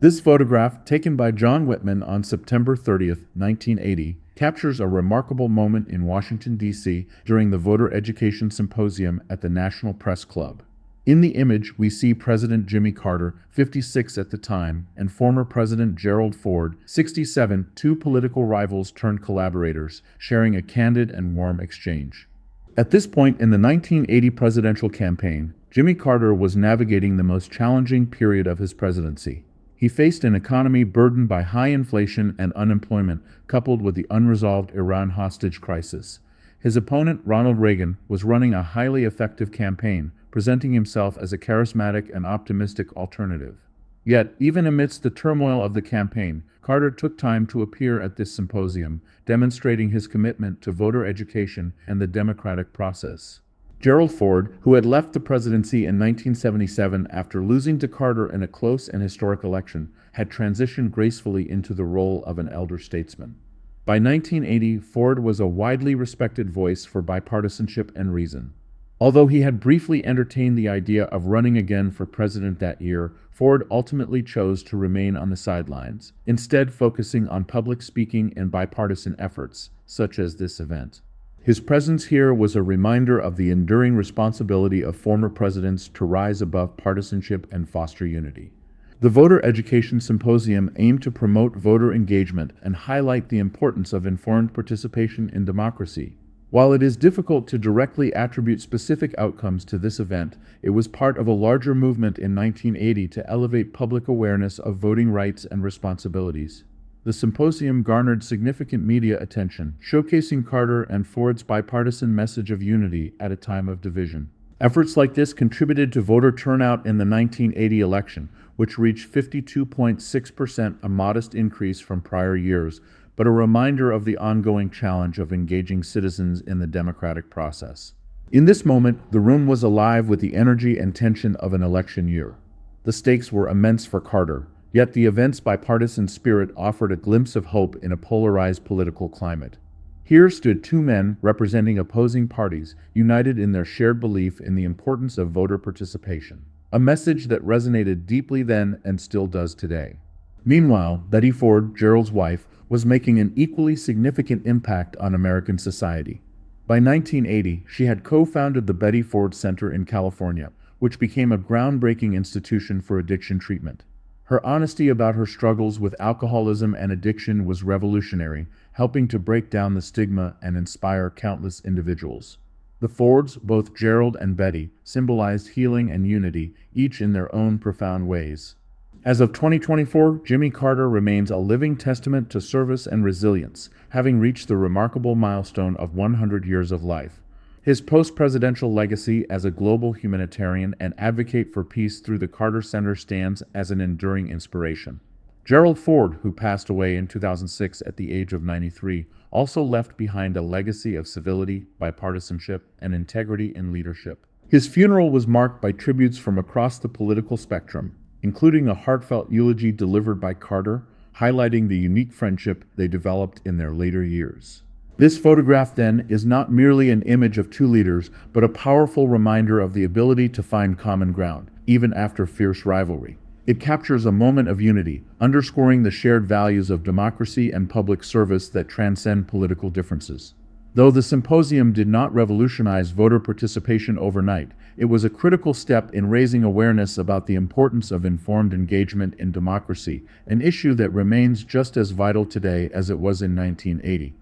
This photograph, taken by John Whitman on September 30th, 1980, captures a remarkable moment in Washington, D.C. during the Voter Education Symposium at the National Press Club. In the image, we see President Jimmy Carter, 56 at the time, and former President Gerald Ford, 67, two political rivals turned collaborators, sharing a candid and warm exchange. At this point in the 1980 presidential campaign, Jimmy Carter was navigating the most challenging period of his presidency. He faced an economy burdened by high inflation and unemployment, coupled with the unresolved Iran hostage crisis. His opponent, Ronald Reagan, was running a highly effective campaign, presenting himself as a charismatic and optimistic alternative. Yet, even amidst the turmoil of the campaign, Carter took time to appear at this symposium, demonstrating his commitment to voter education and the democratic process. Gerald Ford, who had left the presidency in 1977 after losing to Carter in a close and historic election, had transitioned gracefully into the role of an elder statesman. By 1980, Ford was a widely respected voice for bipartisanship and reason. Although he had briefly entertained the idea of running again for president that year, Ford ultimately chose to remain on the sidelines, instead focusing on public speaking and bipartisan efforts, such as this event. His presence here was a reminder of the enduring responsibility of former presidents to rise above partisanship and foster unity. The Voter Education Symposium aimed to promote voter engagement and highlight the importance of informed participation in democracy. While it is difficult to directly attribute specific outcomes to this event, it was part of a larger movement in 1980 to elevate public awareness of voting rights and responsibilities. The symposium garnered significant media attention, showcasing Carter and Ford's bipartisan message of unity at a time of division. Efforts like this contributed to voter turnout in the 1980 election, which reached 52.6%, a modest increase from prior years, but a reminder of the ongoing challenge of engaging citizens in the democratic process. In this moment, the room was alive with the energy and tension of an election year. The stakes were immense for Carter, yet the event's bipartisan spirit offered a glimpse of hope in a polarized political climate. Here stood two men representing opposing parties, united in their shared belief in the importance of voter participation, a message that resonated deeply then and still does today. Meanwhile, Betty Ford, Gerald's wife, was making an equally significant impact on American society. By 1980, she had co-founded the Betty Ford Center in California, which became a groundbreaking institution for addiction treatment. Her honesty about her struggles with alcoholism and addiction was revolutionary, helping to break down the stigma and inspire countless individuals. The Fords, both Gerald and Betty, symbolized healing and unity, each in their own profound ways. As of 2024, Jimmy Carter remains a living testament to service and resilience, having reached the remarkable milestone of 100 years of life. His post-presidential legacy as a global humanitarian and advocate for peace through the Carter Center stands as an enduring inspiration. Gerald Ford, who passed away in 2006 at the age of 93, also left behind a legacy of civility, bipartisanship, and integrity in leadership. His funeral was marked by tributes from across the political spectrum, including a heartfelt eulogy delivered by Carter, highlighting the unique friendship they developed in their later years. This photograph, then, is not merely an image of two leaders, but a powerful reminder of the ability to find common ground, even after fierce rivalry. It captures a moment of unity, underscoring the shared values of democracy and public service that transcend political differences. Though the symposium did not revolutionize voter participation overnight, it was a critical step in raising awareness about the importance of informed engagement in democracy, an issue that remains just as vital today as it was in 1980.